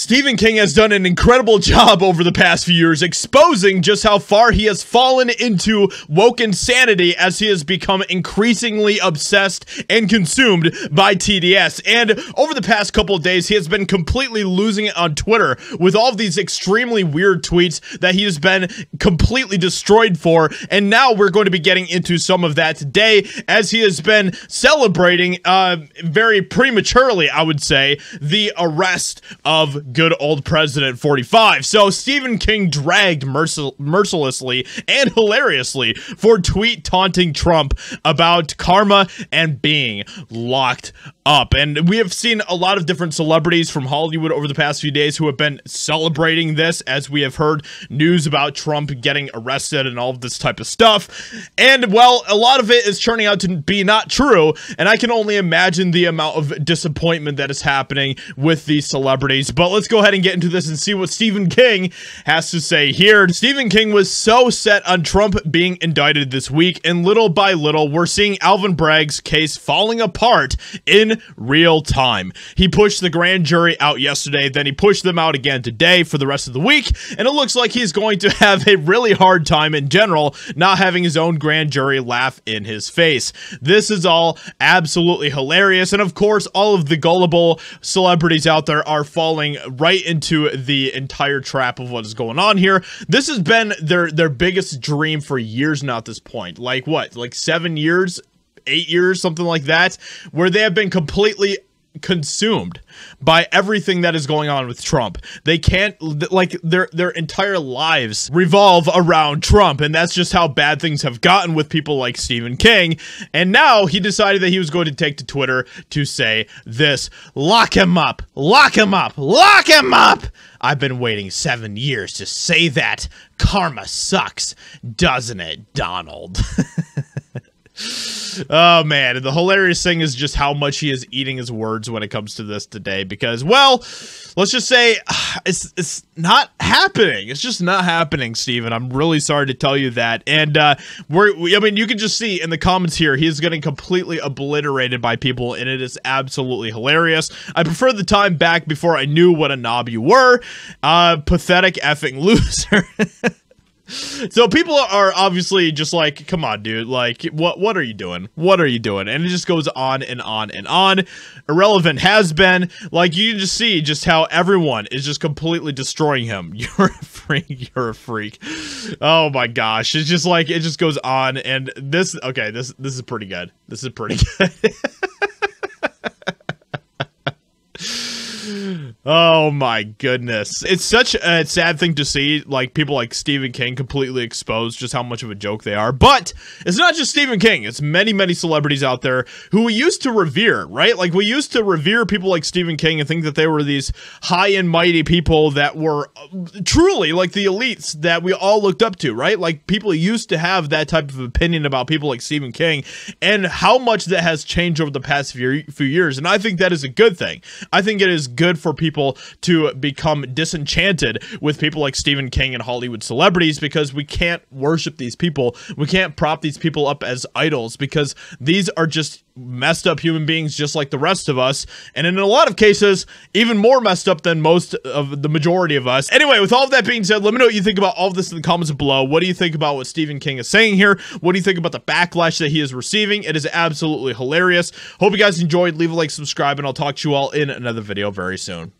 Stephen King has done an incredible job over the past few years exposing just how far he has fallen into woke insanity as he has become increasingly obsessed and consumed by TDS. And over the past couple of days, he has been completely losing it on Twitter with all of these extremely weird tweets that he has been completely destroyed for. And now we're going to be getting into some of that today as he has been celebrating very prematurely, I would say, the arrest of good old President 45. So Stephen King dragged mercilessly and hilariously for tweet taunting Trump about karma and being locked up. And we have seen a lot of different celebrities from Hollywood over the past few days who have been celebrating this, as we have heard news about Trump getting arrested and all of this type of stuff. And well, a lot of it is turning out to be not true, and I can only imagine the amount of disappointment that is happening with these celebrities. But let's go ahead and get into this and see what Stephen King has to say here. Stephen King was so set on Trump being indicted this week, and little by little, we're seeing Alvin Bragg's case falling apart in real time. He pushed the grand jury out yesterday, then he pushed them out again today for the rest of the week, and it looks like he's going to have a really hard time in general not having his own grand jury laugh in his face. This is all absolutely hilarious, and of course, all of the gullible celebrities out there are falling right into the entire trap of what is going on here. This has been their biggest dream for years now at this point. Like what? Like 7 years? 8 years? Something like that? Where they have been completely consumed by everything that is going on with Trump. They can't, like, their entire lives revolve around Trump, and that's just how bad things have gotten with people like Stephen King. And now he decided that he was going to take to Twitter to say this: lock him up, lock him up, lock him up. I've been waiting 7 years to say that. Karma sucks, doesn't it, Donald? Oh man, and the hilarious thing is just how much he is eating his words when it comes to this today, because, well, let's just say it's not happening. It's just not happening, Steven. I'm really sorry to tell you that. And I mean, you can just see in the comments here, he's getting completely obliterated by people, and it is absolutely hilarious. I prefer the time back before I knew what a knob you were. Pathetic effing loser. So people are obviously just like, come on, dude, like, what are you doing? What are you doing? And it just goes on and on and on. Irrelevant has been, like, you can just see just how everyone is just completely destroying him. You're a freak, you're a freak. Oh my gosh, it's just like, it just goes on. And this, okay, this is pretty good. This is pretty good. Oh my goodness. It's such a sad thing to see, like, people like Stephen King completely expose just how much of a joke they are. But it's not just Stephen King. It's many, many celebrities out there who we used to revere, right? Like, we used to revere people like Stephen King and think that they were these high and mighty people that were truly like the elites that we all looked up to, right? Like, people used to have that type of opinion about people like Stephen King, and how much that has changed over the past few years. And I think that is a good thing. I think it is good for people to become disenchanted with people like Stephen King and Hollywood celebrities, because we can't worship these people. We can't prop these people up as idols, because these are just messed up human beings just like the rest of us, and in a lot of cases even more messed up than most of the majority of us. Anyway, with all of that being said, let me know what you think about all of this in the comments below. What do you think about what Stephen King is saying here? What do you think about the backlash that he is receiving? It is absolutely hilarious. Hope you guys enjoyed. Leave a like, subscribe, and I'll talk to you all in another video very soon.